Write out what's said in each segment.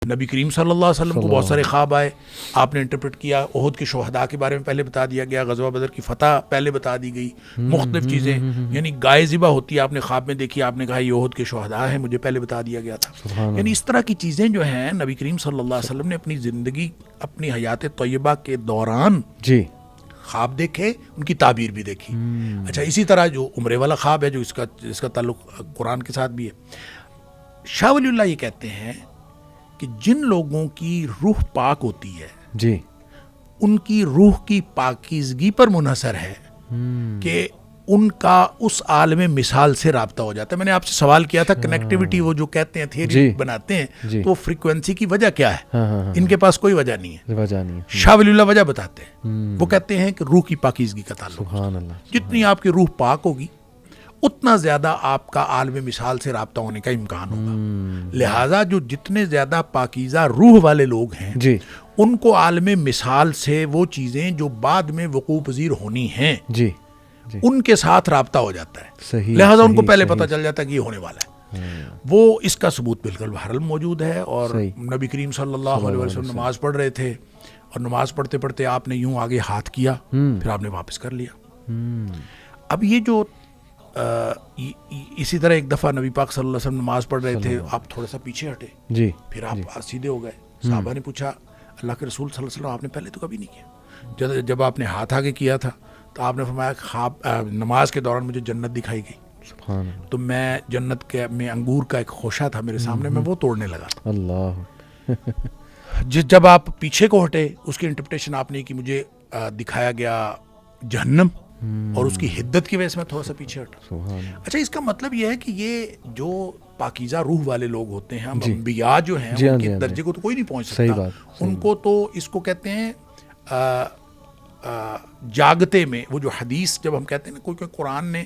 نبی کریم صلی اللہ علیہ وسلم کو بہت سارے خواب آئے، آپ نے انٹرپریٹ کیا، احد کے شہداء کے بارے میں پہلے بتا دیا گیا، غزوہ بدر کی فتح پہلے بتا دی گئی، مختلف چیزیں، یعنی گائے ذبح ہوتی ہے آپ نے خواب میں دیکھی، آپ نے کہا یہ احد کے شہداء ہیں، مجھے پہلے بتا دیا گیا تھا۔ یعنی اس طرح کی چیزیں جو ہیں نبی کریم صلی اللہ علیہ وسلم نے اپنی زندگی، اپنی حیات طیبہ کے دوران جی خواب دیکھے، ان کی تعبیر بھی دیکھی۔ اچھا، اسی طرح جو عمرے والا خواب ہے، جو اس کا تعلق قرآن کے ساتھ بھی ہے، شاہ ولی اللہ یہ کہتے ہیں کہ جن لوگوں کی روح پاک ہوتی ہے جی ان کی روح کی پاکیزگی پر منحصر ہے کہ ان کا اس عالم مثال سے رابطہ ہو جاتا ہے۔ میں نے آپ سے سوال کیا تھا کنیکٹیوٹی، وہ جو کہتے ہیں تھیوری بناتے ہیں، تو وہ فریکوینسی کی وجہ کیا ہے؟ ان کے پاس کوئی وجہ نہیں ہے، شاہ ولی اللہ وجہ بتاتے ہیں، وہ کہتے ہیں کہ روح کی پاکیزگی کا تعلق، جتنی آپ کی روح پاک ہوگی اتنا زیادہ آپ کا عالم مثال سے رابطہ ہونے کا امکان ہوگا۔ لہٰذا جو جتنے زیادہ پاکیزہ روح والے لوگ ہیں جی ان کو عالم مثال سے وہ چیزیں جو بعد میں وقوع پذیر ہونی ہیں جی ان کے ساتھ رابطہ ہو جاتا ہے، صحیح، لہٰذا ان کو پہلے پتہ چل جاتا ہے کہ یہ ہونے والا ہے۔ وہ اس کا ثبوت بالکل بہرحال موجود ہے، اور نبی کریم صلی اللہ علیہ وسلم نماز پڑھ رہے تھے، اور نماز پڑھتے پڑھتے آپ نے یوں آگے ہاتھ کیا، پھر آپ نے واپس کر لیا۔ اب یہ جو اسی طرح ایک دفعہ نبی پاک صلی اللہ علیہ وسلم نماز پڑھ رہے تھے، آپ تھوڑا سا پیچھے ہٹے، جی پھر آپ سیدھے ہو گئے۔ صحابہ نے پوچھا اللہ کے رسول صلی اللہ علیہ وسلم آپ نے پہلے تو کبھی نہیں کیا، جب آپ نے ہاتھ آگے کیا تھا تو آپ نے فرمایا خواب نماز کے دوران مجھے جنت دکھائی گئی، سبحان تو میں جنت کے میں انگور کا ایک خوشہ تھا میرے سامنے، میں وہ توڑنے لگا۔ اللہ جب آپ پیچھے کو ہٹے اس کی انٹرپریٹیشن آپ نے کی، مجھے دکھایا گیا جہنم، اور اس کی حدت کی وجہ سے میں تھوڑا سا پیچھے ہٹا۔ اچھا، اس کا مطلب یہ ہے کہ یہ جو پاکیزہ روح والے لوگ ہوتے ہیں، انبیاء جو ہیں ان کے درجے کو تو کوئی نہیں پہنچ سکتا، ان کو تو اس کو کہتے ہیں جاگتے میں، وہ جو حدیث جب ہم کہتے ہیں نا، کوئی قرآن نے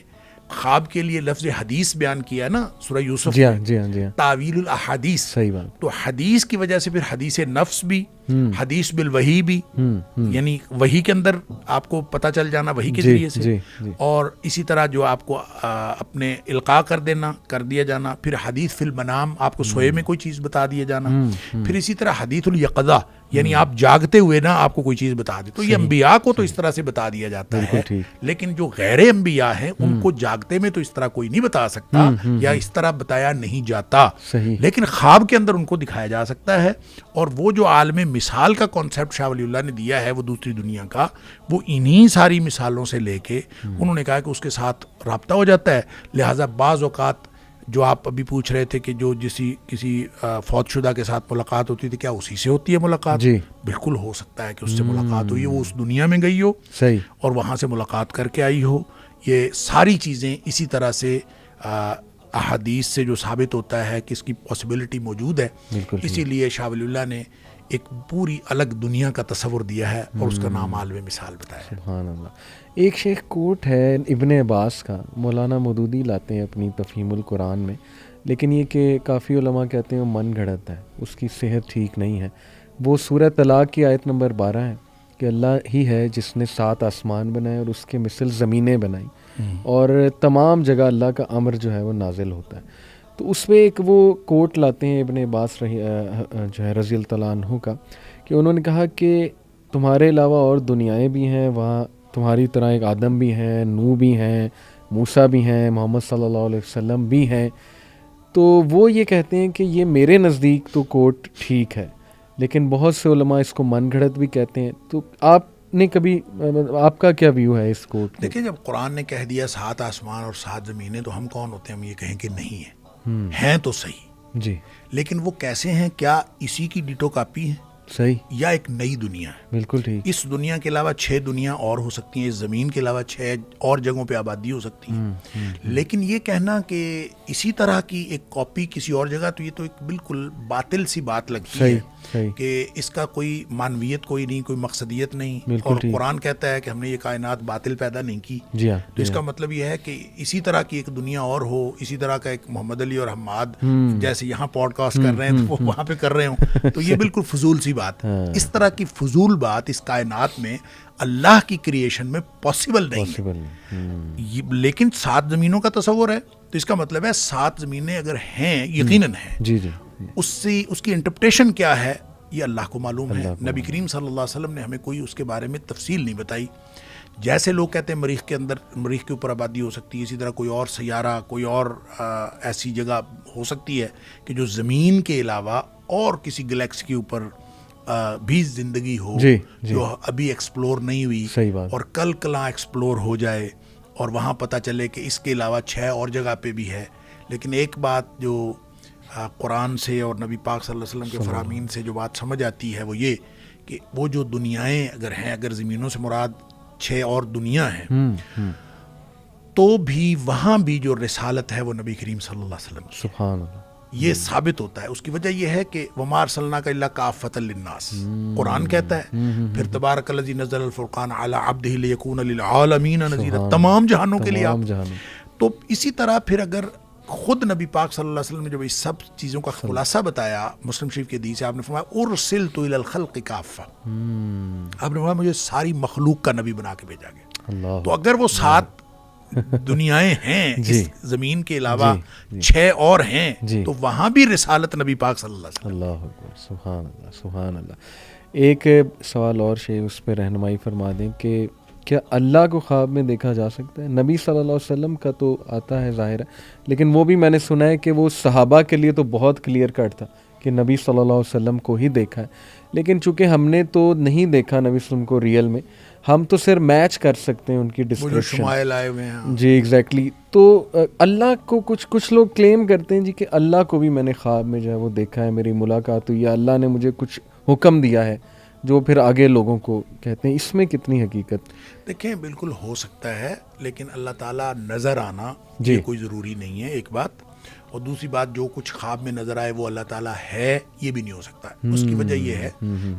خواب کے لیے لفظ حدیث بیان کیا نا سورہ یوسف میں، تعویل الاحادیث، صحیح بات، تو حدیث کی وجہ سے پھر حدیث نفس بھی، حدیث بالوحی بھی، یعنی وحی کے اندر آپ کو پتہ چل جانا وحی کے ذریعے سے، اور اسی طرح جو آپ کو اپنے القاء کر دیا جانا، پھر حدیث فی المنام، آپ کو سوئے میں کوئی چیز بتا دیا جانا، پھر اسی طرح حدیث الیقظہ، یعنی آپ جاگتے ہوئے نا آپ کو کوئی چیز بتا دے، تو یہ انبیاء کو تو اس طرح سے بتا دیا جاتا ہے، لیکن جو غیر انبیاء ہیں ان کو جاگتے میں تو اس طرح کوئی نہیں بتا سکتا، یا اس طرح بتایا نہیں جاتا، لیکن خواب کے اندر ان کو دکھایا جا سکتا ہے۔ اور وہ جو عالم مثال کا کانسیپٹ شاہ ولی اللہ نے دیا ہے وہ دوسری دنیا کا، وہ انہی ساری مثالوں سے لے کے انہوں نے کہا کہ اس کے ساتھ رابطہ ہو جاتا ہے۔ لہٰذا بعض اوقات جو آپ ابھی پوچھ رہے تھے کہ جو کسی فوت شدہ کے ساتھ ملاقات ہوتی تھی، کیا اسی سے ہوتی ہے ملاقات؟ بالکل ہو سکتا ہے کہ اس سے ملاقات ہوئی ہے، وہ اس دنیا میں گئی ہو اور وہاں سے ملاقات کر کے آئی ہو۔ یہ ساری چیزیں اسی طرح سے احادیث سے جو ثابت ہوتا ہے کہ اس کی پاسبلٹی موجود ہے، اسی لیے شاہ ولی اللہ نے ایک پوری الگ دنیا کا تصور دیا ہے اور اس کا نام عالم مثال بتایا ہے۔ سبحان اللہ۔ ایک شیخ کوٹ ہے ابن عباس کا، مولانا مودودی لاتے ہیں اپنی تفہیم القرآن میں، لیکن یہ کہ کافی علماء کہتے ہیں وہ من گھڑت ہے، اس کی صحت ٹھیک نہیں ہے۔ وہ سورہ طلاق کی آیت نمبر 12 ہے کہ اللہ ہی ہے جس نے 7 آسمان بنائے اور اس کے مثل زمینیں بنائیں، اور تمام جگہ اللہ کا امر جو ہے وہ نازل ہوتا ہے۔ تو اس میں ایک وہ کوٹ لاتے ہیں ابن عباس جو ہے رضی اللہ تعالیٰ عنہ کا، کہ انہوں نے کہا کہ تمہارے علاوہ اور دنیایں بھی ہیں، وہاں تمہاری طرح ایک آدم بھی ہیں، نوح بھی ہیں، موسیٰ بھی ہیں، محمد صلی اللہ علیہ وسلم بھی ہیں۔ تو وہ یہ کہتے ہیں کہ یہ میرے نزدیک تو کوٹ ٹھیک ہے، لیکن بہت سے علماء اس کو من گھڑت بھی کہتے ہیں۔ تو آپ نے کبھی، آپ کا کیا ویو ہے اس کوٹ؟ دیکھیں، جب قرآن نے کہہ دیا 7 آسمان اور 7 زمینیں، تو ہم کون ہوتے ہیں ہم یہ کہیں کہ نہیں ہیں تو صحیح، جی، لیکن وہ کیسے ہیں؟ کیا اسی کی ڈیٹو کاپی ہے صحیح، یا ایک نئی دنیا ہے؟ بالکل ٹھیک۔ اس دنیا کے علاوہ 6 دنیا اور ہو سکتی ہیں، اس زمین کے علاوہ 6 اور جگہوں پہ آبادی ہو سکتی ہیں، لیکن یہ کہنا کہ اسی طرح کی ایک کاپی کسی اور جگہ، تو یہ تو ایک بالکل باطل سی بات لگتی ہے کہ اس کا کوئی معنویت کوئی نہیں، کوئی مقصدیت نہیں، اور قرآن کہتا ہے کہ ہم نے یہ کائنات باطل پیدا نہیں کی، تو اس کا مطلب یہ ہے کہ اسی طرح کی ایک دنیا اور ہو، اسی طرح کا ایک محمد علی اور حماد جیسے یہاں پوڈ کاسٹ کر رہے ہیں تو وہ وہاں پہ کر رہے ہوں، تو یہ بالکل فضول سی بات ہے۔ اس طرح کی فضول بات اس کائنات میں اللہ کی کریشن میں پاسبل نہیں ہے، لیکن 7 زمینوں کا تصور ہے، تو اس کا مطلب ہے 7 زمینیں اگر ہیں، یقیناً ہیں، اس کی انٹرپریٹیشن کیا ہے یہ اللہ کو معلوم ہے. نبی کریم صلی اللہ علیہ وسلم نے ہمیں کوئی اس کے بارے میں تفصیل نہیں بتائی. جیسے لوگ کہتے ہیں مریخ کے اندر مریخ کے اوپر آبادی ہو سکتی ہے، اسی طرح کوئی اور سیارہ، کوئی اور ایسی جگہ ہو سکتی ہے کہ جو زمین کے علاوہ اور کسی گلیکسی کے اوپر بھی زندگی ہو جو ابھی ایکسپلور نہیں ہوئی اور کل کلاں ایکسپلور ہو جائے اور وہاں پتہ چلے کہ اس کے علاوہ 6 اور جگہ پہ بھی ہے. لیکن ایک بات جو قرآن سے اور نبی پاک صلی اللہ علیہ وسلم کے فرامین سے جو بات سمجھ آتی ہے وہ یہ کہ وہ جو دنیایں اگر ہیں، اگر زمینوں سے مراد 6 اور دنیا ہیں، تو بھی وہاں بھی جو رسالت ہے وہ نبی کریم صلی اللہ علیہ وسلم کی. سبحان اللہ. یہ ثابت ہوتا ہے. اس کی وجہ یہ ہے کہ وما ارسلناک الا کافۃ للناس قرآن کہتا ہے. پھر تبارک الذی نزل الفرقان علی عبدہ لیکون للعالمین نذیرا، تمام جہانوں کے لیے آپ. تو اسی طرح پھر اگر خود نبی پاک صلی اللہ علیہ وسلم نے جب اس سب چیزوں کا خلاصہ بتایا، مسلم شریف کے حدیث ہے، آپ نے فرمایا ارسلت الی الخلق کافہ، آپ نے فرمایا مجھے ساری مخلوق کا نبی بنا کے بھیجا گیا. تو اگر وہ 7 دنیایں ہیں اس زمین کے علاوہ 6 اور ہیں تو وہاں بھی رسالت نبی پاک صلی اللہ علیہ وسلم. اللہ اکبر، سبحان اللہ سبحان اللہ. ایک سوال اور شیخ اس پہ رہنمائی فرما دیں کہ کیا اللہ کو خواب میں دیکھا جا سکتا ہے؟ نبی صلی اللہ علیہ وسلم کا تو آتا ہے ظاہر ہے، لیکن وہ بھی میں نے سنا ہے کہ وہ صحابہ کے لیے تو بہت کلیئر کٹ تھا کہ نبی صلی اللہ علیہ وسلم کو ہی دیکھا ہے. لیکن چونکہ ہم نے تو نہیں دیکھا نبی صلی اللہ علیہ وسلم کو ریئل میں، ہم تو صرف میچ کر سکتے ہیں ان کی ڈسکرپشن. شمائل آئے ہوئے ہیں. جی ایگزیکٹلی. تو اللہ کو کچھ لوگ کلیم کرتے ہیں جی کہ اللہ کو بھی میں نے خواب میں جو ہے وہ دیکھا ہے، میری ملاقات ہوئی، یا اللہ نے مجھے کچھ حکم دیا ہے جو پھر آگے لوگوں کو کہتے ہیں. اس میں کتنی حقیقت؟ دیکھیں بالکل ہو سکتا ہے، لیکن اللہ تعالیٰ نظر آنا یہ کوئی ضروری نہیں ہے، ایک بات. اور دوسری بات، جو کچھ خواب میں نظر آئے وہ اللہ تعالیٰ ہے یہ بھی نہیں ہو سکتا. اس کی وجہ یہ ہے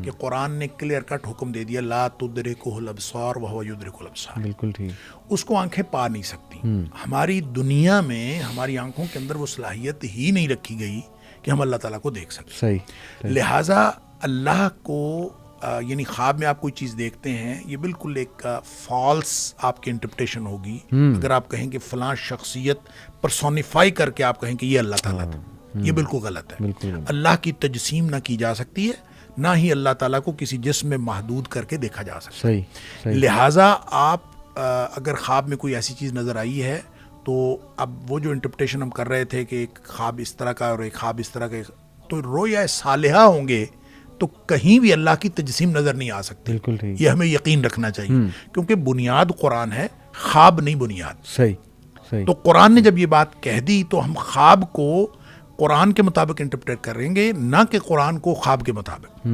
کہ قرآن نے کلیئر کٹ حکم دے دیا لا تدرکہ الابصار وہو یدرک الابصار. بالکل ٹھیک. اس کو آنکھیں پا نہیں سکتی. ہماری دنیا میں ہماری آنکھوں کے اندر وہ صلاحیت ہی نہیں رکھی گئی کہ ہم اللہ تعالیٰ کو دیکھ سکیں. صحیح. لہٰذا اللہ کو یعنی خواب میں آپ کوئی چیز دیکھتے ہیں، یہ بالکل ایک فالس آپ کی انٹرپریٹیشن ہوگی. اگر آپ کہیں کہ فلاں شخصیت پرسونیفائی کر کے آپ کہیں کہ یہ اللہ تعالیٰ تھا، یہ بالکل غلط ہے. اللہ کی تجسیم نہ کی جا سکتی ہے، نہ ہی اللہ تعالیٰ کو کسی جسم میں محدود کر کے دیکھا جا سکتا ہے. لہٰذا آپ اگر خواب میں کوئی ایسی چیز نظر آئی ہے تو اب وہ جو انٹرپریٹیشن ہم کر رہے تھے کہ ایک خواب اس طرح کا اور ایک خواب اس طرح کا، تو رویا صالحہ ہوں گے تو کہیں بھی اللہ کی تجسیم نظر نہیں آ سکتی. یہ ہمیں یقین رکھنا چاہیے، کیونکہ بنیاد قرآن ہے، خواب نہیں بنیاد. صحیح. تو قرآن نے جب یہ بات کہہ دی تو ہم خواب کو قرآن کے مطابق انٹرپریٹ کریں گے، نہ کہ قرآن کو خواب کے مطابق.